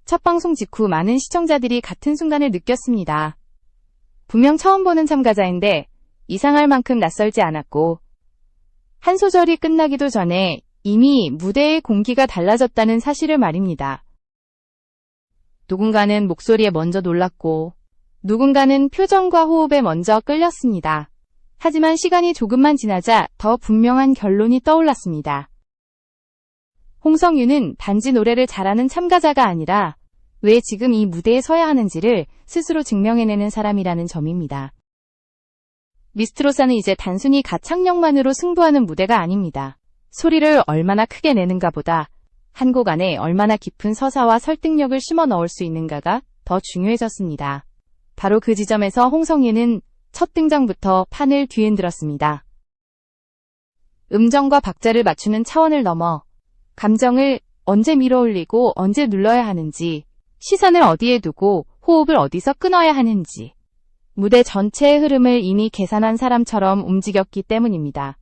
첫 방송 직후 많은 시청자들이 같은 순간을 느꼈습니다. 분명 처음 보는 참가자인데 이상할 만큼 낯설지 않았고 한 소절이 끝나기도 전에 이미 무대의 공기가 달라졌다는 사실을 말입니다. 누군가는 목소리에 먼저 놀랐고 누군가는 표정과 호흡에 먼저 끌렸습니다. 하지만 시간이 조금만 지나자 더 분명한 결론이 떠올랐습니다. 홍성윤은 단지 노래를 잘하는 참가자가 아니라 왜 지금 이 무대에 서야 하는지를 스스로 증명해내는 사람이라는 점입니다. 미스트롯사는 이제 단순히 가창력만으로 승부하는 무대가 아닙니다. 소리를 얼마나 크게 내는가 보다 한 곡 안에 얼마나 깊은 서사와 설득력을 심어 넣을 수 있는가가 더 중요해졌습니다. 바로 그 지점에서 홍성윤은 첫 등장부터 판을 뒤흔들었습니다. 음정과 박자를 맞추는 차원을 넘어 감정을 언제 밀어올리고 언제 눌러야 하는지, 시선을 어디에 두고 호흡을 어디서 끊어야 하는지, 무대 전체의 흐름을 이미 계산한 사람처럼 움직였기 때문입니다.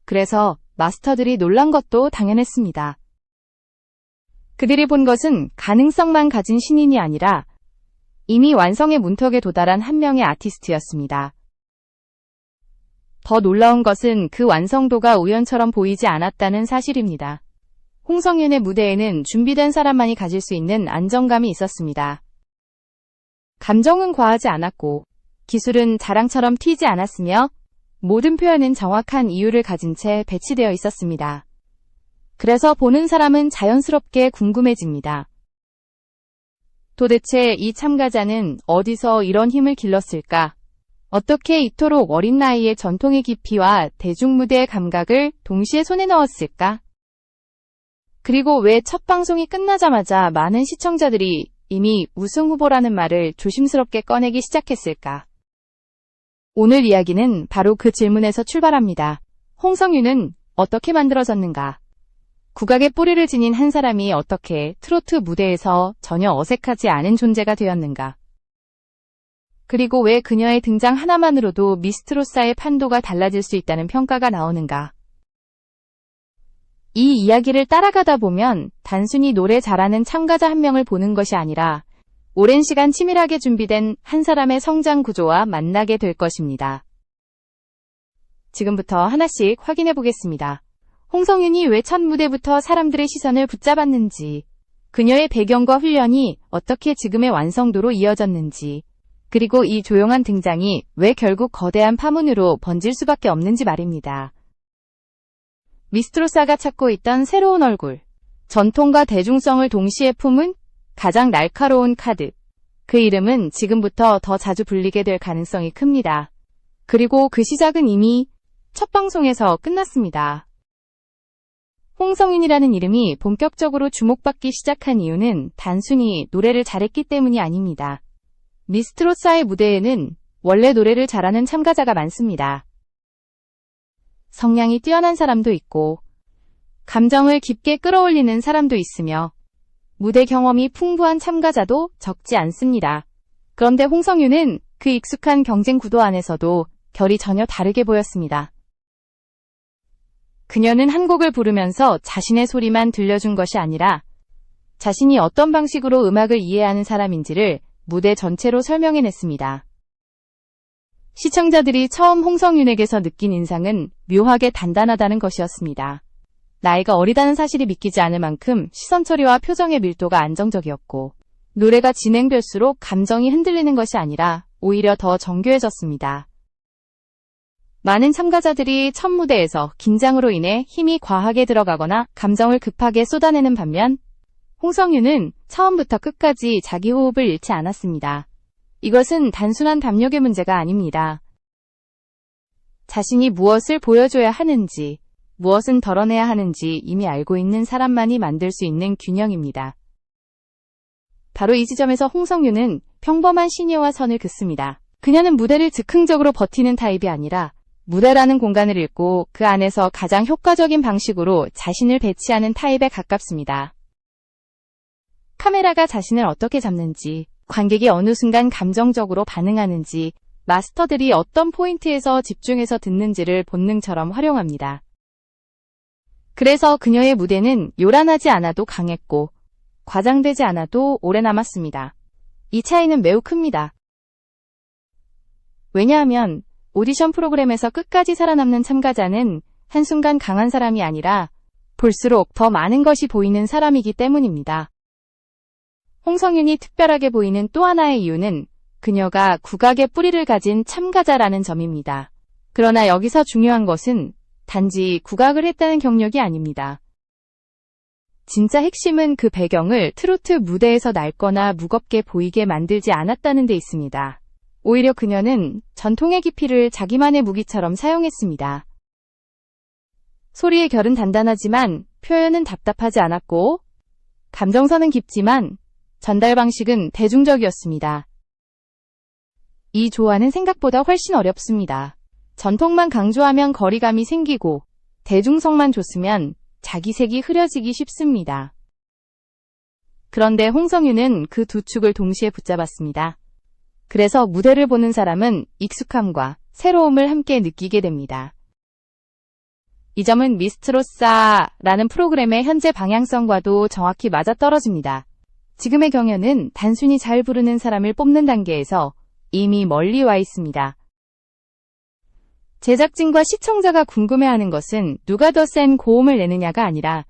그래서 마스터들이 놀란 것도 당연했습니다. 그들이 본 것은 가능성만 가진 신인이 아니라 이미 완성의 문턱에 도달한 한 명의 아티스트였습니다. 더 놀라운 것은 그 완성도가 우연처럼 보이지 않았다는 사실입니다. 홍성윤의 무대에는 준비된 사람만이 가질 수 있는 안정감이 있었습니다. 감정은 과하지 않았고 기술은 자랑처럼 튀지 않았으며 모든 표현은 정확한 이유를 가진 채 배치되어 있었습니다. 그래서 보는 사람은 자연스럽게 궁금해집니다. 도대체 이 참가자는 어디서 이런 힘을 길렀을까? 어떻게 이토록 어린 나이에 전통의 깊이와 대중무대의 감각을 동시에 손에 넣었을까? 그리고 왜 첫 방송이 끝나자마자 많은 시청자들이 이미 우승 후보라는 말을 조심스럽게 꺼내기 시작했을까? 오늘 이야기는 바로 그 질문에서 출발합니다. 홍성윤은 어떻게 만들어졌는가? 국악의 뿌리를 지닌 한 사람이 어떻게 트로트 무대에서 전혀 어색하지 않은 존재가 되었는가? 그리고 왜 그녀의 등장 하나만으로도 미스트롯사의 판도가 달라질 수 있다는 평가가 나오는가? 이 이야기를 따라가다 보면 단순히 노래 잘하는 참가자 한 명을 보는 것이 아니라 오랜 시간 치밀하게 준비된 한 사람의 성장 구조와 만나게 될 것입니다. 지금부터 하나씩 확인해 보겠습니다. 홍성윤이 왜 첫 무대부터 사람들의 시선을 붙잡았는지, 그녀의 배경과 훈련이 어떻게 지금의 완성도로 이어졌는지, 그리고 이 조용한 등장이 왜 결국 거대한 파문으로 번질 수밖에 없는지 말입니다. 미스트롯사가 찾고 있던 새로운 얼굴, 전통과 대중성을 동시에 품은 가장 날카로운 카드. 그 이름은 지금부터 더 자주 불리게 될 가능성이 큽니다. 그리고 그 시작은 이미 첫 방송에서 끝났습니다. 홍성윤이라는 이름이 본격적으로 주목받기 시작한 이유는 단순히 노래를 잘했기 때문이 아닙니다. 미스트롯사의 무대에는 원래 노래를 잘하는 참가자가 많습니다. 성량이 뛰어난 사람도 있고 감정을 깊게 끌어올리는 사람도 있으며 무대 경험이 풍부한 참가자도 적지 않습니다. 그런데 홍성윤은 그 익숙한 경쟁 구도 안에서도 결이 전혀 다르게 보였습니다. 그녀는 한 곡을 부르면서 자신의 소리만 들려준 것이 아니라 자신이 어떤 방식으로 음악을 이해하는 사람인지를 무대 전체로 설명해냈습니다. 시청자들이 처음 홍성윤에게서 느낀 인상은 묘하게 단단하다는 것이었습니다. 나이가 어리다는 사실이 믿기지 않을 만큼 시선 처리와 표정의 밀도가 안정적이었고 노래가 진행될수록 감정이 흔들리는 것이 아니라 오히려 더 정교해졌습니다. 많은 참가자들이 첫 무대에서 긴장으로 인해 힘이 과하게 들어가거나 감정을 급하게 쏟아내는 반면 홍성윤은 처음부터 끝까지 자기 호흡을 잃지 않았습니다. 이것은 단순한 담력의 문제가 아닙니다. 자신이 무엇을 보여줘야 하는지, 무엇은 덜어내야 하는지 이미 알고 있는 사람만이 만들 수 있는 균형입니다. 바로 이 지점에서 홍성윤은 평범한 시니어와 선을 긋습니다. 그녀는 무대를 즉흥적으로 버티는 타입이 아니라 무대라는 공간을 읽고 그 안에서 가장 효과적인 방식으로 자신을 배치하는 타입에 가깝습니다. 카메라가 자신을 어떻게 잡는지, 관객이 어느 순간 감정적으로 반응하는지, 마스터들이 어떤 포인트에서 집중해서 듣는지를 본능처럼 활용합니다. 그래서 그녀의 무대는 요란하지 않아도 강했고 과장되지 않아도 오래 남았습니다. 이 차이는 매우 큽니다. 왜냐하면 오디션 프로그램에서 끝까지 살아남는 참가자는 한순간 강한 사람이 아니라 볼수록 더 많은 것이 보이는 사람이기 때문입니다. 홍성윤이 특별하게 보이는 또 하나의 이유는 그녀가 국악의 뿌리를 가진 참가자라는 점입니다. 그러나 여기서 중요한 것은 단지 국악을 했다는 경력이 아닙니다. 진짜 핵심은 그 배경을 트로트 무대에서 낡거나 무겁게 보이게 만들지 않았다는 데 있습니다. 오히려 그녀는 전통의 깊이를 자기만의 무기처럼 사용했습니다. 소리의 결은 단단하지만 표현은 답답하지 않았고, 감정선은 깊지만 전달 방식은 대중적이었습니다. 이 조화는 생각보다 훨씬 어렵습니다. 전통만 강조하면 거리감이 생기고, 대중성만 줬으면 자기색이 흐려지기 쉽습니다. 그런데 홍성윤은 그 두 축을 동시에 붙잡았습니다. 그래서 무대를 보는 사람은 익숙함과 새로움을 함께 느끼게 됩니다. 이 점은 미스트로사라는 프로그램의 현재 방향성과도 정확히 맞아떨어집니다. 지금의 경연은 단순히 잘 부르는 사람을 뽑는 단계에서 이미 멀리 와 있습니다. 제작진과 시청자가 궁금해하는 것은 누가 더 센 고음을 내느냐가 아니라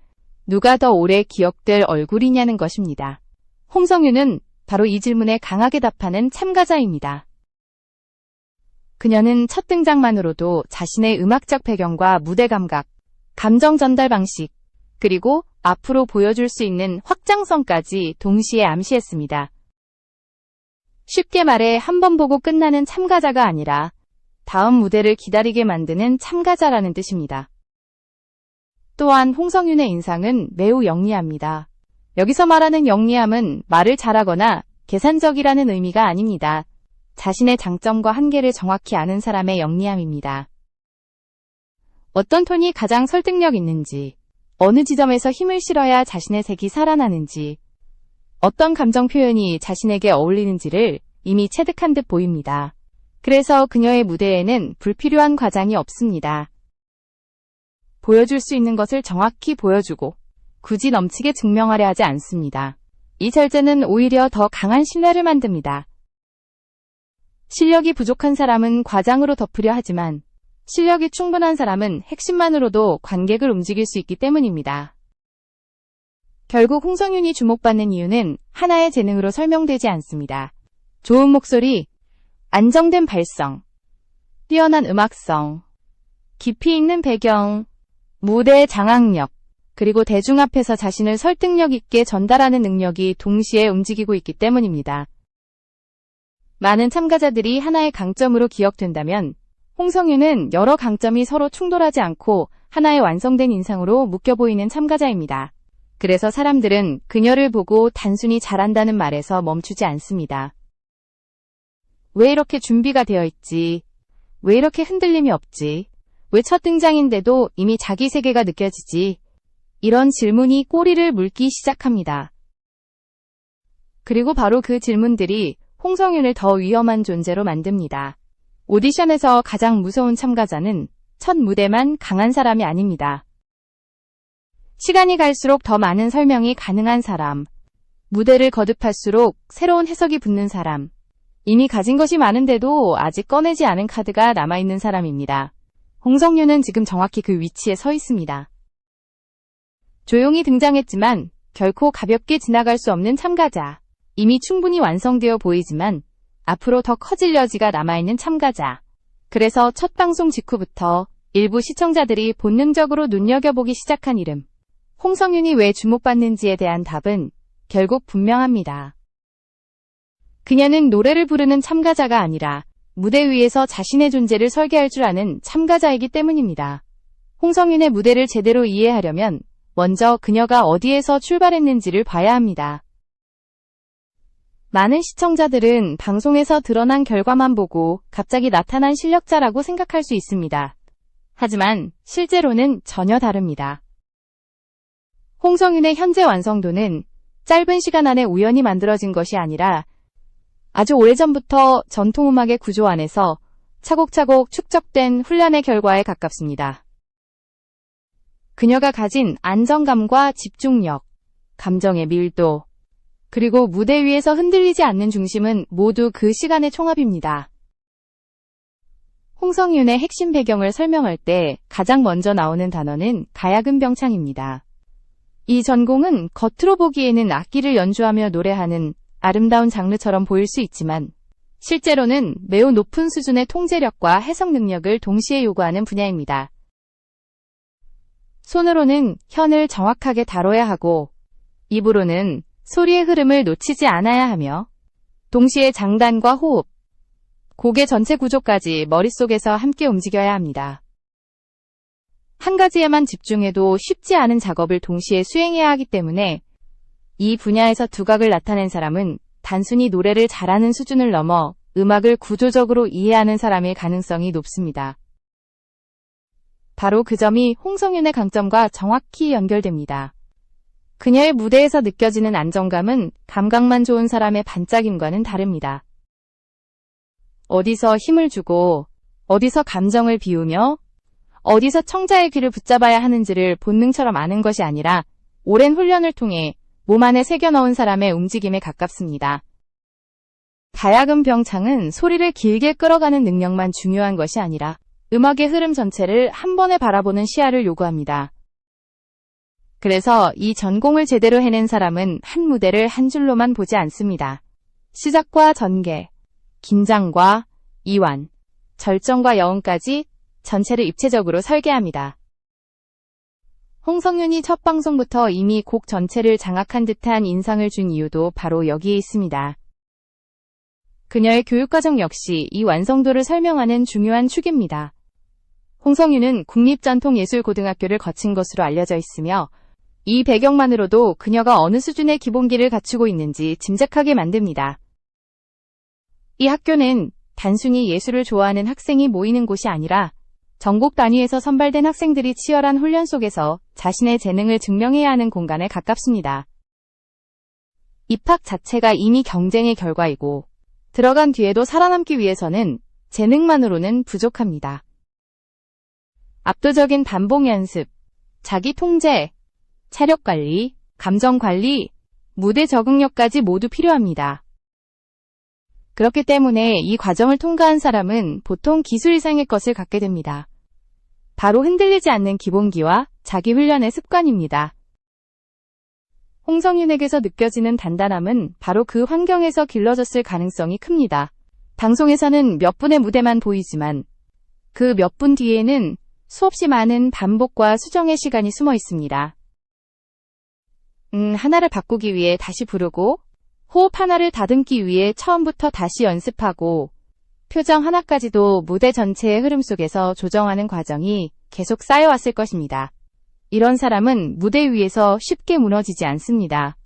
누가 더 오래 기억될 얼굴이냐는 것입니다. 홍성윤은 바로 이 질문에 강하게 답하는 참가자입니다. 그녀는 첫 등장만으로도 자신의 음악적 배경과 무대 감각, 감정 전달 방식, 그리고 앞으로 보여줄 수 있는 확장성까지 동시에 암시했습니다. 쉽게 말해 한 번 보고 끝나는 참가자가 아니라 다음 무대를 기다리게 만드는 참가자라는 뜻입니다. 또한 홍성윤의 인상은 매우 영리합니다. 여기서 말하는 영리함은 말을 잘하거나 계산적이라는 의미가 아닙니다. 자신의 장점과 한계를 정확히 아는 사람의 영리함입니다. 어떤 톤이 가장 설득력 있는지, 어느 지점에서 힘을 실어야 자신의 색이 살아나는지, 어떤 감정 표현이 자신에게 어울리는지를 이미 체득한 듯 보입니다. 그래서 그녀의 무대에는 불필요한 과장이 없습니다. 보여줄 수 있는 것을 정확히 보여주고 굳이 넘치게 증명하려 하지 않습니다. 이 절제는 오히려 더 강한 신뢰를 만듭니다. 실력이 부족한 사람은 과장으로 덮으려 하지만 실력이 충분한 사람은 핵심만으로도 관객을 움직일 수 있기 때문입니다. 결국 홍성윤이 주목받는 이유는 하나의 재능으로 설명되지 않습니다. 좋은 목소리, 안정된 발성, 뛰어난 음악성, 깊이 있는 배경, 무대 장악력, 그리고 대중 앞에서 자신을 설득력 있게 전달하는 능력이 동시에 움직이고 있기 때문입니다. 많은 참가자들이 하나의 강점으로 기억된다면 홍성윤은 여러 강점이 서로 충돌하지 않고 하나의 완성된 인상으로 묶여 보이는 참가자입니다. 그래서 사람들은 그녀를 보고 단순히 잘한다는 말에서 멈추지 않습니다. 왜 이렇게 준비가 되어 있지? 왜 이렇게 흔들림이 없지? 왜 첫 등장인데도 이미 자기 세계가 느껴지지? 이런 질문이 꼬리를 물기 시작합니다. 그리고 바로 그 질문들이 홍성윤을 더 위험한 존재로 만듭니다. 오디션에서 가장 무서운 참가자는 첫 무대만 강한 사람이 아닙니다. 시간이 갈수록 더 많은 설명이 가능한 사람, 무대를 거듭할수록 새로운 해석이 붙는 사람, 이미 가진 것이 많은데도 아직 꺼내지 않은 카드가 남아있는 사람입니다. 홍성윤은 지금 정확히 그 위치에 서 있습니다. 조용히 등장했지만 결코 가볍게 지나갈 수 없는 참가자. 이미 충분히 완성되어 보이지만 앞으로 더 커질 여지가 남아있는 참가자. 그래서 첫 방송 직후부터 일부 시청자들이 본능적으로 눈여겨보기 시작한 이름. 홍성윤이 왜 주목받는지에 대한 답은 결국 분명합니다. 그녀는 노래를 부르는 참가자가 아니라 무대 위에서 자신의 존재를 설계할 줄 아는 참가자이기 때문입니다. 홍성윤의 무대를 제대로 이해하려면 먼저 그녀가 어디에서 출발했는지를 봐야 합니다. 많은 시청자들은 방송에서 드러난 결과만 보고 갑자기 나타난 실력자라고 생각할 수 있습니다. 하지만 실제로는 전혀 다릅니다. 홍성윤의 현재 완성도는 짧은 시간 안에 우연히 만들어진 것이 아니라 아주 오래전부터 전통음악의 구조 안에서 차곡차곡 축적된 훈련의 결과에 가깝습니다. 그녀가 가진 안정감과 집중력, 감정의 밀도, 그리고 무대 위에서 흔들리지 않는 중심은 모두 그 시간의 총합입니다. 홍성윤의 핵심 배경을 설명할 때 가장 먼저 나오는 단어는 가야금병창입니다. 이 전공은 겉으로 보기에는 악기를 연주하며 노래하는 아름다운 장르처럼 보일 수 있지만 실제로는 매우 높은 수준의 통제력과 해석 능력을 동시에 요구하는 분야입니다. 손으로는 현을 정확하게 다뤄야 하고 입으로는 소리의 흐름을 놓치지 않아야 하며 동시에 장단과 호흡, 곡의 전체 구조까지 머릿속에서 함께 움직여야 합니다. 한 가지에만 집중해도 쉽지 않은 작업을 동시에 수행해야 하기 때문에 이 분야에서 두각을 나타낸 사람은 단순히 노래를 잘하는 수준을 넘어 음악을 구조적으로 이해하는 사람일 가능성이 높습니다. 바로 그 점이 홍성윤의 강점과 정확히 연결됩니다. 그녀의 무대에서 느껴지는 안정감은 감각만 좋은 사람의 반짝임과는 다릅니다. 어디서 힘을 주고, 어디서 감정을 비우며, 어디서 청자의 귀를 붙잡아야 하는지를 본능처럼 아는 것이 아니라 오랜 훈련을 통해 몸 안에 새겨넣은 사람의 움직임에 가깝습니다. 가야금병창은 소리를 길게 끌어가는 능력만 중요한 것이 아니라 음악의 흐름 전체를 한 번에 바라보는 시야를 요구합니다. 그래서 이 전공을 제대로 해낸 사람은 한 무대를 한 줄로만 보지 않습니다. 시작과 전개, 긴장과 이완, 절정과 여운까지 전체를 입체적으로 설계합니다. 홍성윤이 첫 방송부터 이미 곡 전체를 장악한 듯한 인상을 준 이유도 바로 여기에 있습니다. 그녀의 교육과정 역시 이 완성도를 설명하는 중요한 축입니다. 홍성윤은 국립전통예술고등학교를 거친 것으로 알려져 있으며 이 배경만으로도 그녀가 어느 수준의 기본기를 갖추고 있는지 짐작하게 만듭니다. 이 학교는 단순히 예술을 좋아하는 학생이 모이는 곳이 아니라 전국 단위에서 선발된 학생들이 치열한 훈련 속에서 자신의 재능을 증명해야 하는 공간에 가깝습니다. 입학 자체가 이미 경쟁의 결과이고 들어간 뒤에도 살아남기 위해서는 재능만으로는 부족합니다. 압도적인 반복 연습, 자기 통제, 체력 관리, 감정 관리, 무대 적응력까지 모두 필요합니다. 그렇기 때문에 이 과정을 통과한 사람은 보통 기술 이상의 것을 갖게 됩니다. 바로 흔들리지 않는 기본기와 자기 훈련의 습관입니다. 홍성윤에게서 느껴지는 단단함은 바로 그 환경에서 길러졌을 가능성이 큽니다. 방송에서는 몇 분의 무대만 보이지만 그 몇 분 뒤에는 수없이 많은 반복과 수정의 시간이 숨어 있습니다. 하나를 바꾸기 위해 다시 부르고 호흡 하나를 다듬기 위해 처음부터 다시 연습하고 표정 하나까지도 무대 전체의 흐름 속에서 조정하는 과정이 계속 쌓여왔을 것입니다. 이런 사람은 무대 위에서 쉽게 무너지지 않습니다.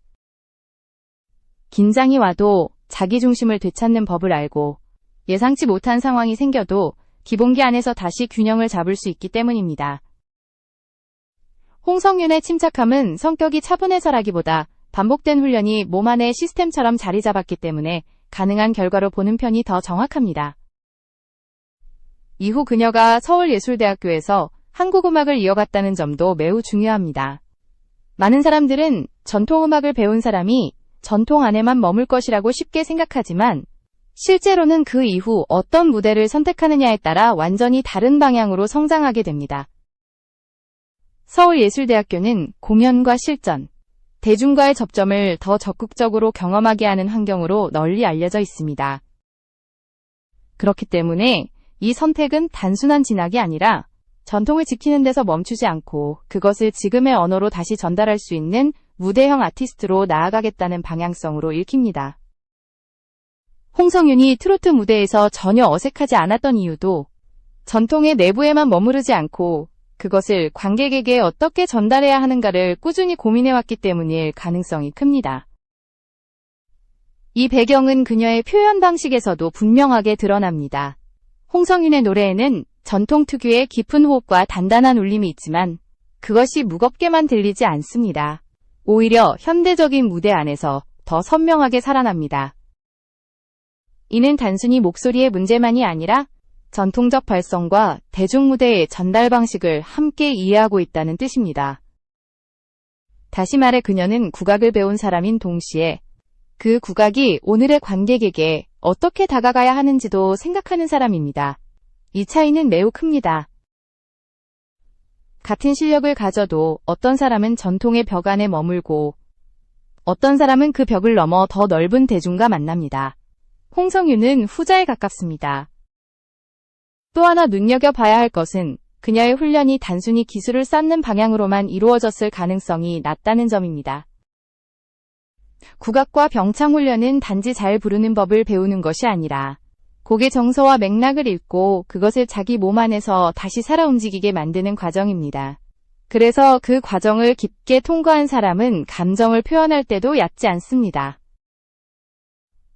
긴장이 와도 자기 중심을 되찾는 법을 알고 예상치 못한 상황이 생겨도 기본기 안에서 다시 균형을 잡을 수 있기 때문입니다. 홍성윤의 침착함은 성격이 차분해서라기보다 반복된 훈련이 몸 안의 시스템처럼 자리 잡았기 때문에 가능한 결과로 보는 편이 더 정확합니다. 이후 그녀가 서울예술대학교에서 한국음악을 이어갔다는 점도 매우 중요합니다. 많은 사람들은 전통음악을 배운 사람이 전통 안에만 머물 것이라고 쉽게 생각하지만 실제로는 그 이후 어떤 무대를 선택하느냐에 따라 완전히 다른 방향으로 성장하게 됩니다. 서울예술대학교는 공연과 실전, 대중과의 접점을 더 적극적으로 경험하게 하는 환경으로 널리 알려져 있습니다. 그렇기 때문에 이 선택은 단순한 진학이 아니라 전통을 지키는 데서 멈추지 않고 그것을 지금의 언어로 다시 전달할 수 있는 무대형 아티스트로 나아가겠다는 방향성으로 읽힙니다. 홍성윤이 트로트 무대에서 전혀 어색하지 않았던 이유도 전통의 내부에만 머무르지 않고 그것을 관객에게 어떻게 전달해야 하는가를 꾸준히 고민해왔기 때문일 가능성이 큽니다. 이 배경은 그녀의 표현 방식에서도 분명하게 드러납니다. 홍성윤의 노래에는 전통 특유의 깊은 호흡과 단단한 울림이 있지만 그것이 무겁게만 들리지 않습니다. 오히려 현대적인 무대 안에서 더 선명하게 살아납니다. 이는 단순히 목소리의 문제만이 아니라 전통적 발성과 대중무대의 전달 방식을 함께 이해하고 있다는 뜻입니다. 다시 말해 그녀는 국악을 배운 사람인 동시에 그 국악이 오늘의 관객에게 어떻게 다가가야 하는지도 생각하는 사람입니다. 이 차이는 매우 큽니다. 같은 실력을 가져도 어떤 사람은 전통의 벽 안에 머물고 어떤 사람은 그 벽을 넘어 더 넓은 대중과 만납니다. 홍성윤은 후자에 가깝습니다. 또 하나 눈여겨봐야 할 것은 그녀의 훈련이 단순히 기술을 쌓는 방향으로만 이루어졌을 가능성이 낮다는 점입니다. 국악과 병창 훈련은 단지 잘 부르는 법을 배우는 것이 아니라 곡의 정서와 맥락을 읽고 그것을 자기 몸 안에서 다시 살아 움직이게 만드는 과정입니다. 그래서 그 과정을 깊게 통과한 사람은 감정을 표현할 때도 얕지 않습니다.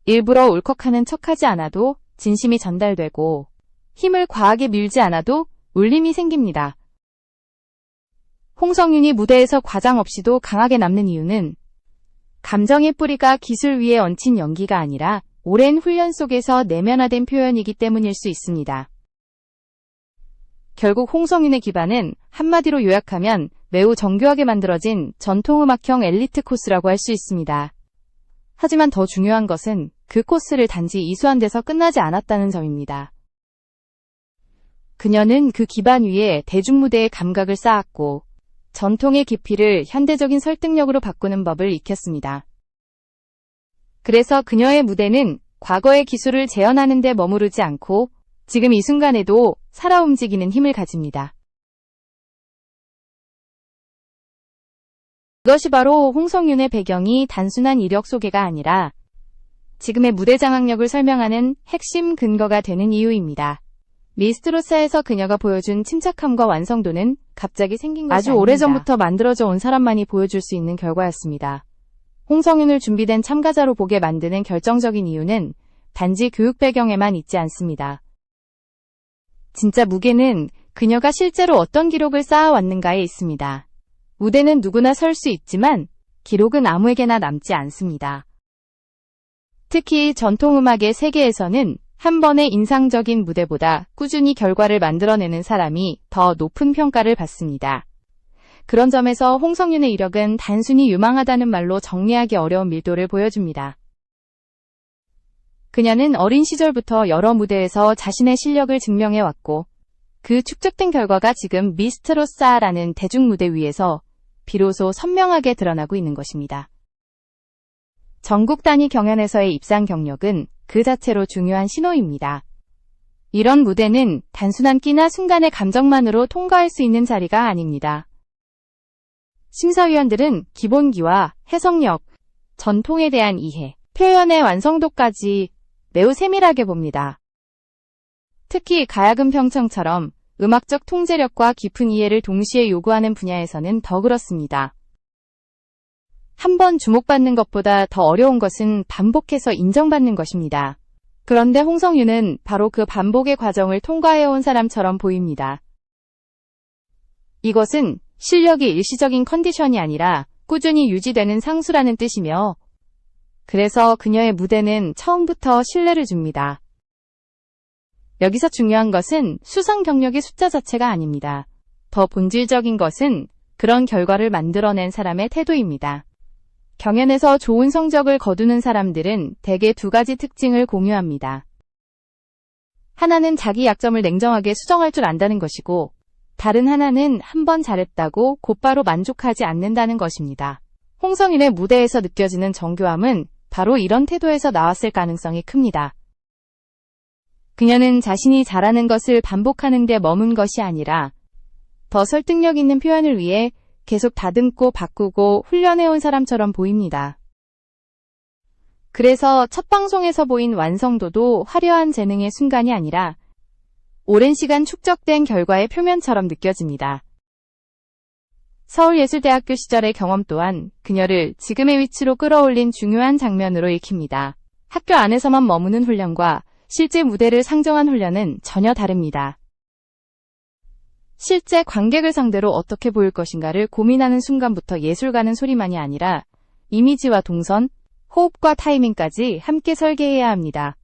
일부러 울컥하는 척하지 않아도 진심이 전달되고 힘을 과하게 밀지 않아도 울림이 생깁니다. 홍성윤이 무대에서 과장 없이도 강하게 남는 이유는 감정의 뿌리가 기술 위에 얹힌 연기가 아니라 오랜 훈련 속에서 내면화된 표현이기 때문일 수 있습니다. 결국 홍성윤의 기반은 한마디로 요약하면 매우 정교하게 만들어진 전통음악형 엘리트 코스라고 할 수 있습니다. 하지만 더 중요한 것은 그 코스를 단지 이수한 데서 끝나지 않았다는 점입니다. 그녀는 그 기반 위에 대중무대의 감각을 쌓았고 전통의 깊이를 현대적인 설득력으로 바꾸는 법을 익혔습니다. 그래서 그녀의 무대는 과거의 기술을 재현하는 데 머무르지 않고 지금 이 순간에도 살아 움직이는 힘을 가집니다. 이것이 바로 홍성윤의 배경이 단순한 이력 소개가 아니라 지금의 무대 장악력을 설명하는 핵심 근거가 되는 이유입니다. 미스트로사에서 그녀가 보여준 침착함과 완성도는 갑자기 생긴 것이 아주 오래전부터 만들어져 온 사람만이 보여줄 수 있는 결과였습니다. 홍성윤을 준비된 참가자로 보게 만드는 결정적인 이유는 단지 교육 배경에만 있지 않습니다. 진짜 무게는 그녀가 실제로 어떤 기록을 쌓아왔는가에 있습니다. 무대는 누구나 설 수 있지만 기록은 아무에게나 남지 않습니다. 특히 전통음악의 세계에서는 한 번의 인상적인 무대보다 꾸준히 결과를 만들어내는 사람이 더 높은 평가를 받습니다. 그런 점에서 홍성윤의 이력은 단순히 유망하다는 말로 정리하기 어려운 밀도를 보여줍니다. 그녀는 어린 시절부터 여러 무대에서 자신의 실력을 증명해왔고 그 축적된 결과가 지금 미스트로사라는 대중무대 위에서 비로소 선명하게 드러나고 있는 것입니다. 전국 단위 경연에서의 입상 경력은 그 자체로 중요한 신호입니다. 이런 무대는 단순한 끼나 순간의 감정만으로 통과할 수 있는 자리가 아닙니다. 심사위원들은 기본기와 해석력, 전통에 대한 이해, 표현의 완성도까지 매우 세밀하게 봅니다. 특히 가야금 평청처럼 음악적 통제력과 깊은 이해를 동시에 요구하는 분야에서는 더 그렇습니다. 한 번 주목받는 것보다 더 어려운 것은 반복해서 인정받는 것입니다. 그런데 홍성윤은 바로 그 반복의 과정을 통과해온 사람처럼 보입니다. 이것은 실력이 일시적인 컨디션이 아니라 꾸준히 유지되는 상수라는 뜻이며 그래서 그녀의 무대는 처음부터 신뢰를 줍니다. 여기서 중요한 것은 수상 경력의 숫자 자체가 아닙니다. 더 본질적인 것은 그런 결과를 만들어낸 사람의 태도입니다. 경연에서 좋은 성적을 거두는 사람들은 대개 두 가지 특징을 공유합니다. 하나는 자기 약점을 냉정하게 수정할 줄 안다는 것이고 다른 하나는 한 번 잘했다고 곧바로 만족하지 않는다는 것입니다. 홍성윤의 무대에서 느껴지는 정교함은 바로 이런 태도에서 나왔을 가능성이 큽니다. 그녀는 자신이 잘하는 것을 반복하는 데 머문 것이 아니라 더 설득력 있는 표현을 위해 계속 다듬고 바꾸고 훈련해온 사람처럼 보입니다. 그래서 첫 방송에서 보인 완성도도 화려한 재능의 순간이 아니라 오랜 시간 축적된 결과의 표면처럼 느껴집니다. 서울예술대학교 시절의 경험 또한 그녀를 지금의 위치로 끌어올린 중요한 장면으로 읽힙니다. 학교 안에서만 머무는 훈련과 실제 무대를 상정한 훈련은 전혀 다릅니다. 실제 관객을 상대로 어떻게 보일 것인가를 고민하는 순간부터 예술가는 소리만이 아니라 이미지와 동선, 호흡과 타이밍까지 함께 설계해야 합니다.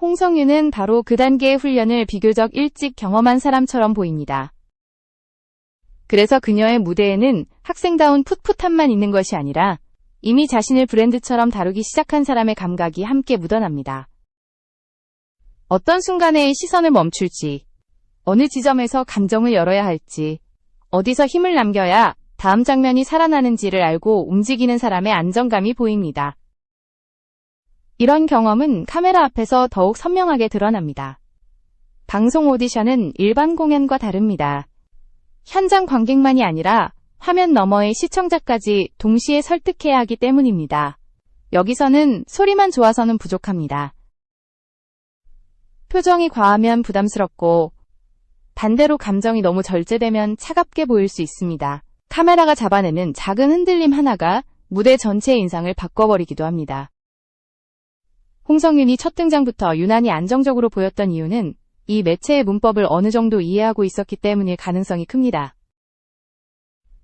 홍성윤은 바로 그 단계의 훈련을 비교적 일찍 경험한 사람처럼 보입니다. 그래서 그녀의 무대에는 학생다운 풋풋함만 있는 것이 아니라 이미 자신을 브랜드처럼 다루기 시작한 사람의 감각이 함께 묻어납니다. 어떤 순간에 시선을 멈출지, 어느 지점에서 감정을 열어야 할지, 어디서 힘을 남겨야 다음 장면이 살아나는지를 알고 움직이는 사람의 안정감이 보입니다. 이런 경험은 카메라 앞에서 더욱 선명하게 드러납니다. 방송 오디션은 일반 공연과 다릅니다. 현장 관객만이 아니라 화면 너머의 시청자까지 동시에 설득해야 하기 때문입니다. 여기서는 소리만 좋아서는 부족합니다. 표정이 과하면 부담스럽고 반대로 감정이 너무 절제되면 차갑게 보일 수 있습니다. 카메라가 잡아내는 작은 흔들림 하나가 무대 전체의 인상을 바꿔버리기도 합니다. 홍성윤이 첫 등장부터 유난히 안정적으로 보였던 이유는 이 매체의 문법을 어느 정도 이해하고 있었기 때문일 가능성이 큽니다.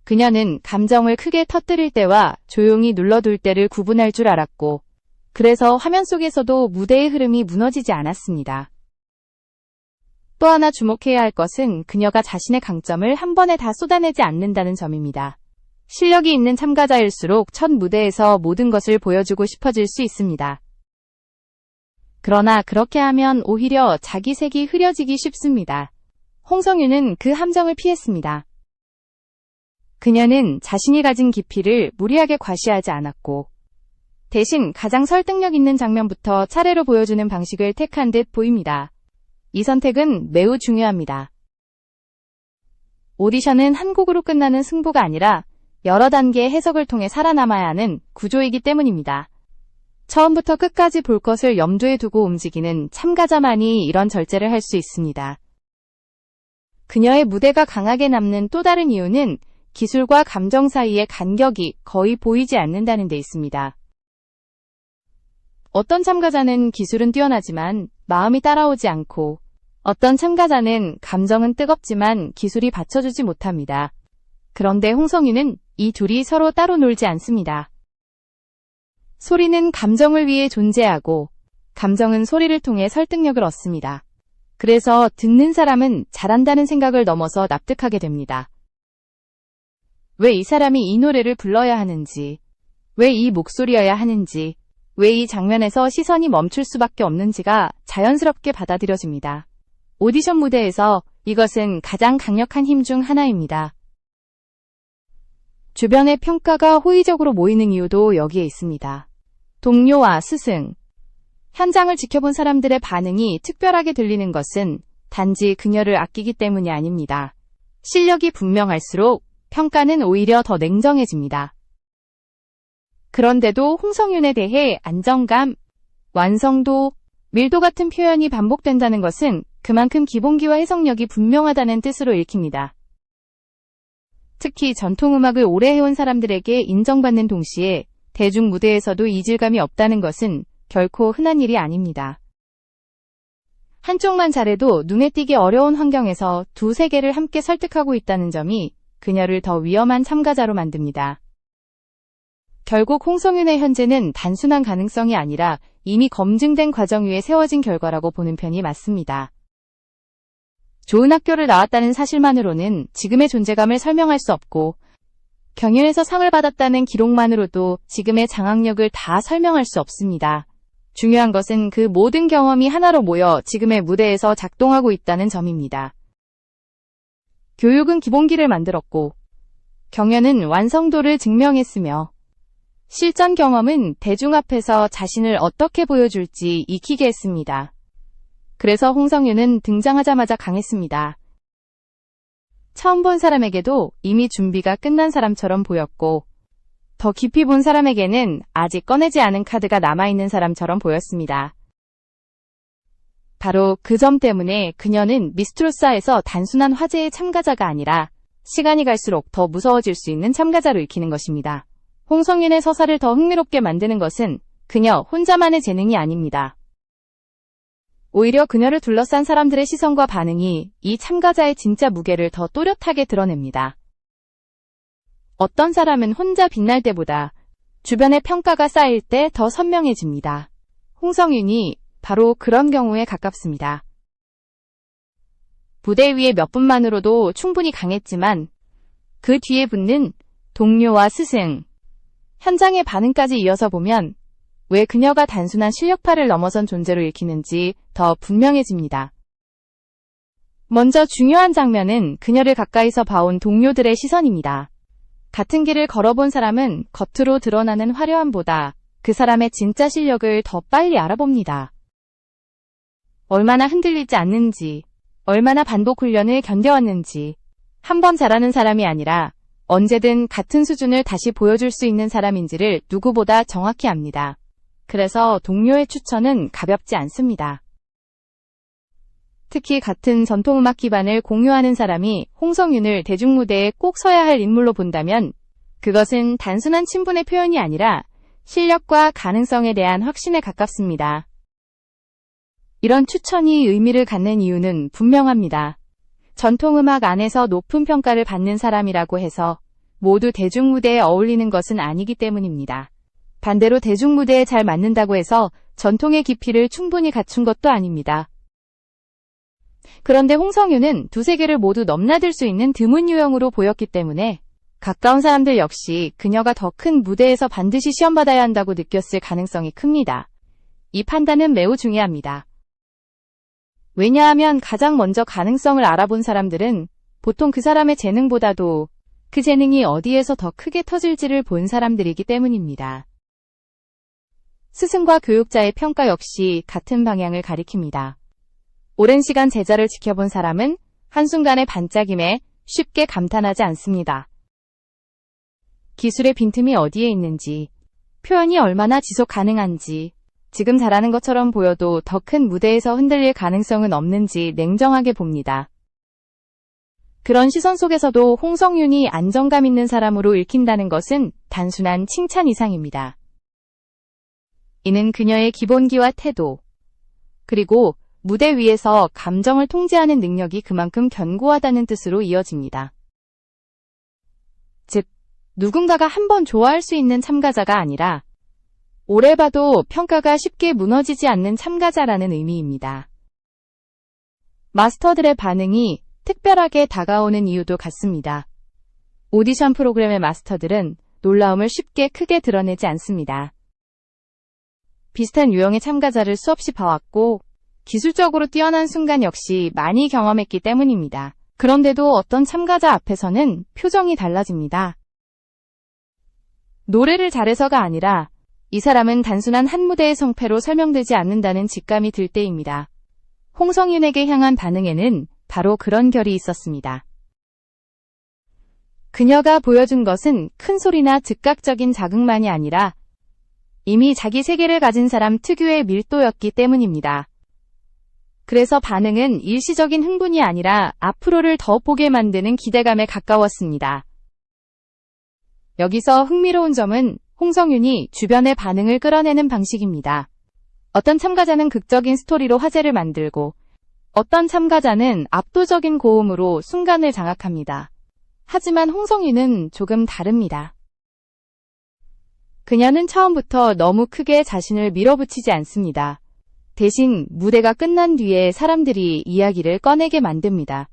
그녀는 감정을 크게 터뜨릴 때와 조용히 눌러둘 때를 구분할 줄 알았고, 그래서 화면 속에서도 무대의 흐름이 무너지지 않았습니다. 또 하나 주목해야 할 것은 그녀가 자신의 강점을 한 번에 다 쏟아내지 않는다는 점입니다. 실력이 있는 참가자일수록 첫 무대에서 모든 것을 보여주고 싶어질 수 있습니다. 그러나 그렇게 하면 오히려 자기 색이 흐려지기 쉽습니다. 홍성윤은 그 함정을 피했습니다. 그녀는 자신이 가진 깊이를 무리하게 과시하지 않았고, 대신 가장 설득력 있는 장면부터 차례로 보여주는 방식을 택한 듯 보입니다. 이 선택은 매우 중요합니다. 오디션은 한 곡으로 끝나는 승부가 아니라 여러 단계의 해석을 통해 살아남아야 하는 구조이기 때문입니다. 처음부터 끝까지 볼 것을 염두에 두고 움직이는 참가자만이 이런 절제를 할 수 있습니다. 그녀의 무대가 강하게 남는 또 다른 이유는 기술과 감정 사이의 간격이 거의 보이지 않는다는 데 있습니다. 어떤 참가자는 기술은 뛰어나지만 마음이 따라오지 않고, 어떤 참가자는 감정은 뜨겁지만 기술이 받쳐주지 못합니다. 그런데 홍성윤은 이 둘이 서로 따로 놀지 않습니다. 소리는 감정을 위해 존재하고, 감정은 소리를 통해 설득력을 얻습니다. 그래서 듣는 사람은 잘한다는 생각을 넘어서 납득하게 됩니다. 왜 이 사람이 이 노래를 불러야 하는지, 왜 이 목소리여야 하는지, 왜 이 장면에서 시선이 멈출 수밖에 없는지가 자연스럽게 받아들여집니다. 오디션 무대에서 이것은 가장 강력한 힘 중 하나입니다. 주변의 평가가 호의적으로 모이는 이유도 여기에 있습니다. 동료와 스승, 현장을 지켜본 사람들의 반응이 특별하게 들리는 것은 단지 그녀를 아끼기 때문이 아닙니다. 실력이 분명할수록 평가는 오히려 더 냉정해집니다. 그런데도 홍성윤에 대해 안정감, 완성도, 밀도 같은 표현이 반복된다는 것은 그만큼 기본기와 해석력이 분명하다는 뜻으로 읽힙니다. 특히 전통음악을 오래 해온 사람들에게 인정받는 동시에 대중 무대에서도 이질감이 없다는 것은 결코 흔한 일이 아닙니다. 한쪽만 잘해도 눈에 띄기 어려운 환경에서 두 세계를 함께 설득하고 있다는 점이 그녀를 더 위험한 참가자로 만듭니다. 결국 홍성윤의 현재는 단순한 가능성이 아니라 이미 검증된 과정 위에 세워진 결과라고 보는 편이 맞습니다. 좋은 학교를 나왔다는 사실만으로는 지금의 존재감을 설명할 수 없고, 경연에서 상을 받았다는 기록만으로도 지금의 장악력을 다 설명할 수 없습니다. 중요한 것은 그 모든 경험이 하나로 모여 지금의 무대에서 작동하고 있다는 점입니다. 교육은 기본기를 만들었고, 경연은 완성도를 증명했으며, 실전 경험은 대중 앞에서 자신을 어떻게 보여줄지 익히게 했습니다. 그래서 홍성윤은 등장하자마자 강했습니다. 처음 본 사람에게도 이미 준비가 끝난 사람처럼 보였고, 더 깊이 본 사람에게는 아직 꺼내지 않은 카드가 남아있는 사람처럼 보였습니다. 바로 그 점 때문에 그녀는 미스트로사에서 단순한 화제의 참가자가 아니라 시간이 갈수록 더 무서워질 수 있는 참가자로 익히는 것입니다. 홍성윤의 서사를 더 흥미롭게 만드는 것은 그녀 혼자만의 재능이 아닙니다. 오히려 그녀를 둘러싼 사람들의 시선과 반응이 이 참가자의 진짜 무게를 더 또렷하게 드러냅니다. 어떤 사람은 혼자 빛날 때보다 주변의 평가가 쌓일 때 더 선명해집니다. 홍성윤이 바로 그런 경우에 가깝습니다. 무대 위에 몇 분만으로도 충분히 강했지만 그 뒤에 붙는 동료와 스승, 현장의 반응까지 이어서 보면 왜 그녀가 단순한 실력파를 넘어선 존재로 읽히는지 더 분명해집니다. 먼저 중요한 장면은 그녀를 가까이서 봐온 동료들의 시선입니다. 같은 길을 걸어본 사람은 겉으로 드러나는 화려함보다 그 사람의 진짜 실력을 더 빨리 알아봅니다. 얼마나 흔들리지 않는지, 얼마나 반복 훈련을 견뎌왔는지, 한 번 잘하는 사람이 아니라 언제든 같은 수준을 다시 보여줄 수 있는 사람인지를 누구보다 정확히 압니다. 그래서 동료의 추천은 가볍지 않습니다. 특히 같은 전통음악 기반을 공유하는 사람이 홍성윤을 대중무대에 꼭 서야 할 인물로 본다면 그것은 단순한 친분의 표현이 아니라 실력과 가능성에 대한 확신에 가깝습니다. 이런 추천이 의미를 갖는 이유는 분명합니다. 전통음악 안에서 높은 평가를 받는 사람이라고 해서 모두 대중무대에 어울리는 것은 아니기 때문입니다. 반대로 대중무대에 잘 맞는다고 해서 전통의 깊이를 충분히 갖춘 것도 아닙니다. 그런데 홍성윤은 두세 개를 모두 넘나들 수 있는 드문 유형으로 보였기 때문에 가까운 사람들 역시 그녀가 더 큰 무대에서 반드시 시험받아야 한다고 느꼈을 가능성이 큽니다. 이 판단은 매우 중요합니다. 왜냐하면 가장 먼저 가능성을 알아본 사람들은 보통 그 사람의 재능보다도 그 재능이 어디에서 더 크게 터질지를 본 사람들이기 때문입니다. 스승과 교육자의 평가 역시 같은 방향을 가리킵니다. 오랜 시간 제자를 지켜본 사람은 한순간의 반짝임에 쉽게 감탄하지 않습니다. 기술의 빈틈이 어디에 있는지, 표현이 얼마나 지속 가능한지, 지금 잘하는 것처럼 보여도 더 큰 무대에서 흔들릴 가능성은 없는지 냉정하게 봅니다. 그런 시선 속에서도 홍성윤이 안정감 있는 사람으로 읽힌다는 것은 단순한 칭찬 이상입니다. 이는 그녀의 기본기와 태도, 그리고 무대 위에서 감정을 통제하는 능력이 그만큼 견고하다는 뜻으로 이어집니다. 즉, 누군가가 한번 좋아할 수 있는 참가자가 아니라 오래 봐도 평가가 쉽게 무너지지 않는 참가자라는 의미입니다. 마스터들의 반응이 특별하게 다가오는 이유도 같습니다. 오디션 프로그램의 마스터들은 놀라움을 쉽게 크게 드러내지 않습니다. 비슷한 유형의 참가자를 수없이 봐왔고 기술적으로 뛰어난 순간 역시 많이 경험했기 때문입니다. 그런데도 어떤 참가자 앞에서는 표정이 달라집니다. 노래를 잘해서가 아니라 이 사람은 단순한 한 무대의 성패로 설명되지 않는다는 직감이 들 때입니다. 홍성윤에게 향한 반응에는 바로 그런 결이 있었습니다. 그녀가 보여준 것은 큰 소리나 즉각적인 자극만이 아니라 이미 자기 세계를 가진 사람 특유의 밀도였기 때문입니다. 그래서 반응은 일시적인 흥분이 아니라 앞으로를 더 보게 만드는 기대감에 가까웠습니다. 여기서 흥미로운 점은 홍성윤이 주변의 반응을 끌어내는 방식입니다. 어떤 참가자는 극적인 스토리로 화제를 만들고 어떤 참가자는 압도적인 고음으로 순간을 장악합니다. 하지만 홍성윤은 조금 다릅니다. 그녀는 처음부터 너무 크게 자신을 밀어붙이지 않습니다. 대신 무대가 끝난 뒤에 사람들이 이야기를 꺼내게 만듭니다.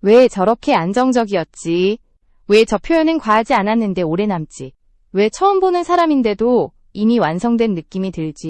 왜 저렇게 안정적이었지? 왜 저 표현은 과하지 않았는데 오래 남지? 왜 처음 보는 사람인데도 이미 완성된 느낌이 들지?